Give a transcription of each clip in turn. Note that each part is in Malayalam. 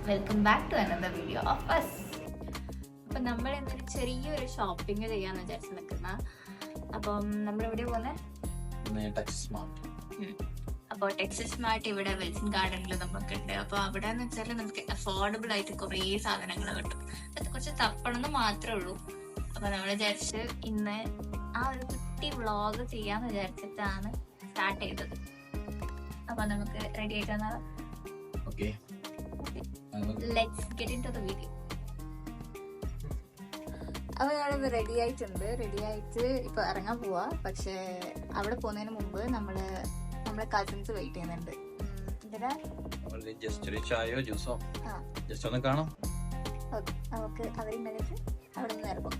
Welcome back to another video of us. അപ്പം നമ്മൾ എന്തൊരു ചെറിയൊരു ഷോപ്പിംഗ് ചെയ്യാന്ന് വിചാരിച്ച് നിൽക്കുന്ന. അപ്പം നമ്മൾ എവിടെ പോകുന്നത്? അപ്പോൾ ടെക്സസ് സ്മാർട്ട് ഇവിടെ വെൽസൺ ഗാർഡനിൽ നമുക്കുണ്ട്. അപ്പോൾ അവിടെ എന്ന് വെച്ചാൽ നമുക്ക് അഫോർഡബിൾ ആയിട്ട് കുറേ സാധനങ്ങൾ കിട്ടും. അത് കുറച്ച് തപ്പണമെന്ന് മാത്രമേ ഉള്ളൂ. അപ്പോൾ നമ്മൾ വിചാരിച്ച് ഇന്ന് ആ ഒരു കുട്ടി വ്ളോഗ് ചെയ്യാന്ന് വിചാരിച്ചിട്ടാണ് സ്റ്റാർട്ട് ചെയ്തത്. അപ്പോൾ നമുക്ക് റെഡി ആയിട്ട് വന്നാൽ let's get into the video. അപ്പോൾ ഞങ്ങളിപ്പോൾ റെഡി ആയിട്ട് ഇപ്പോൾ ഇറങ്ങാൻ പോവാ. പക്ഷേ അവിടെ പോകുന്നതിന് മുമ്പ് നമ്മളെ കസിൻസ് വെയിറ്റ് ചെയ്യുന്നുണ്ട്. നമുക്ക് അവരുണ്ടായിട്ട് അവിടെ നിന്ന് ഇറങ്ങും.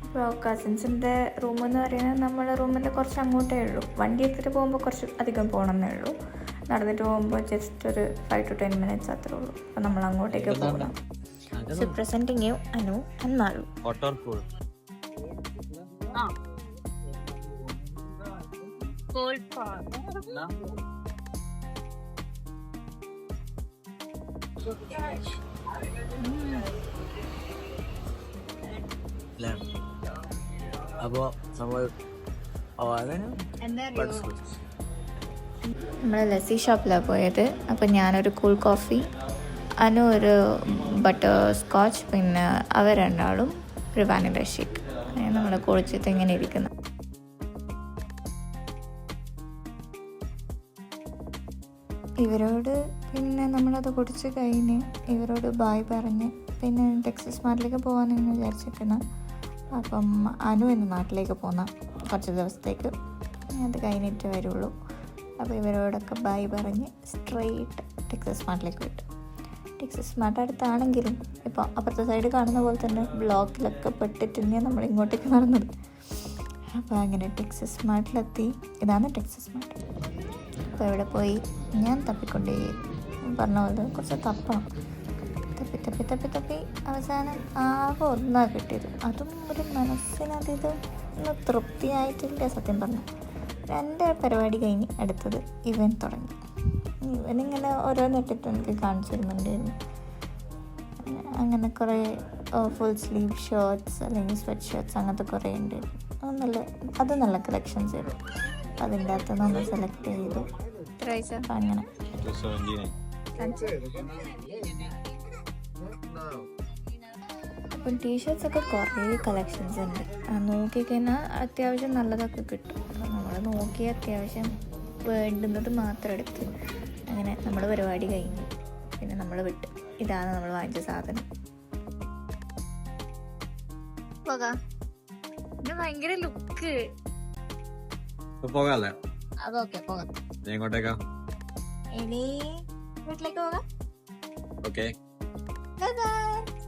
ഇപ്പോൾ കസിൻസിൻ്റെ റൂം എന്ന് പറയുന്നത് നമ്മുടെ റൂമിൻ്റെ കുറച്ച് അങ്ങോട്ടേ ഉള്ളൂ. വണ്ടി എടുത്തിട്ട് പോകുമ്പോൾ കുറച്ച് അധികം പോകണമെന്നേ ഉള്ളൂ. നടന്നിട്ട് പോകുമ്പോൾ ജസ്റ്റ് ഒരു 5 to 10 minutes അത്രേ ഉള്ളൂ. അപ്പോൾ നമ്മൾ അങ്ങോട്ടേക്ക് പോകണം. So presenting you Anu and Maru. Hot or cold? Cold for അപ്പോൾ നമ്മൾ നമ്മൾ ലസ്സി ഷോപ്പിലാണ് പോയത്. അപ്പോൾ ഞാനൊരു കൂൾ കോഫി, അനു ഒരു ബട്ടർ സ്കോച്ച്, പിന്നെ അവർ രണ്ടാളും ഒരു വാനില ഷേക്ക്. നമ്മൾ കുളിച്ചിട്ട് ഇങ്ങനെ ഇരിക്കുന്നു. ഇവരോട് പിന്നെ നമ്മളത് കുടിച്ച് കഴിഞ്ഞ് ഇവരോട് ബായ് പറഞ്ഞ് പിന്നെ ടെക്സസ് സ്മാർട്ടിലേക്ക് പോകാമെന്ന് വിചാരിച്ചിരിക്കുന്നു. അപ്പം അനു എന്ന നാട്ടിലേക്ക് പോകുന്ന കുറച്ച് ദിവസത്തേക്ക് അത് കഴിഞ്ഞിട്ട് വരുള്ളൂ. അപ്പോൾ ഇവരോടൊക്കെ ബായ് പറഞ്ഞ് സ്ട്രെയിറ്റ് ടെക്സസ് സ്മാർട്ടിലേക്ക് വിട്ടു. ടെക്സസ് സ്മാർട്ട് അടുത്താണെങ്കിലും ഇപ്പോൾ അപ്പുറത്തെ സൈഡ് കാണുന്ന പോലെ തന്നെ ബ്ലോക്കിലൊക്കെ പെട്ടിട്ട് തന്നെയാണ് നമ്മൾ ഇങ്ങോട്ടേക്ക് നടന്നത്. അപ്പോൾ അങ്ങനെ ടെക്സസ് സ്മാർട്ടിലെത്തി. ഇതാണ് ടെക്സസ് സ്മാർട്ട്. അപ്പോൾ ഇവിടെ പോയി ഞാൻ തപ്പിക്കൊണ്ടേ പറഞ്ഞ പോലെ കുറച്ച് തപ്പണം. തപ്പി അവസാനം ആകെ ഒന്നാണ് കിട്ടിയത്. അതും ഒരു മനസ്സിനത് ഒന്ന് തൃപ്തിയായിട്ടില്ല സത്യം പറഞ്ഞു. 2 പരിപാടി കഴിഞ്ഞ് അടുത്തത് ഇവൻ തുടങ്ങി. ഇവനിങ്ങനെ ഓരോന്നിട്ടിട്ട് എനിക്ക് കാണിച്ചു തരുന്നുണ്ടായിരുന്നു. അങ്ങനെ കുറേ ഫുൾ സ്ലീവ് ഷർട്ട്സ് അല്ലെങ്കിൽ സ്വെറ്റ് ഷർട്ട്സ് അങ്ങനത്തെ കുറേ ഉണ്ടായിരുന്നു. അത് നല്ല കളക്ഷൻസ് ആയിരുന്നു. അതിൻ്റെ അകത്തുനിന്ന് ഒന്ന് സെലക്ട് ചെയ്തു. അപ്പം അങ്ങനെ അപ്പം ടീഷർട്ട്സ് ഒക്കെ കുറേ കളക്ഷൻസ് ഉണ്ട്. നോക്കിക്കഴിഞ്ഞാൽ അത്യാവശ്യം നല്ലതൊക്കെ കിട്ടും. അപ്പം നമ്മൾ നോക്കി അത്യാവശ്യം വേണ്ടുന്നത് മാത്രം എടുത്ത് അങ്ങനെ നമ്മൾ പരിപാടി കഴിഞ്ഞു. പിന്നെ നമ്മൾ വിട്ടു. ഇതാണ് നമ്മൾ വാങ്ങിച്ച സാധനം. പോകാം. ഭയങ്കര ലുക്ക്. പോകാല്ലേ? അതൊക്കെ പോകാം. എങ്ങോട്ടേക്കാ? ഇനി വീട്ടിലേക്ക് പോകാം. ഓക്കെ. Bye.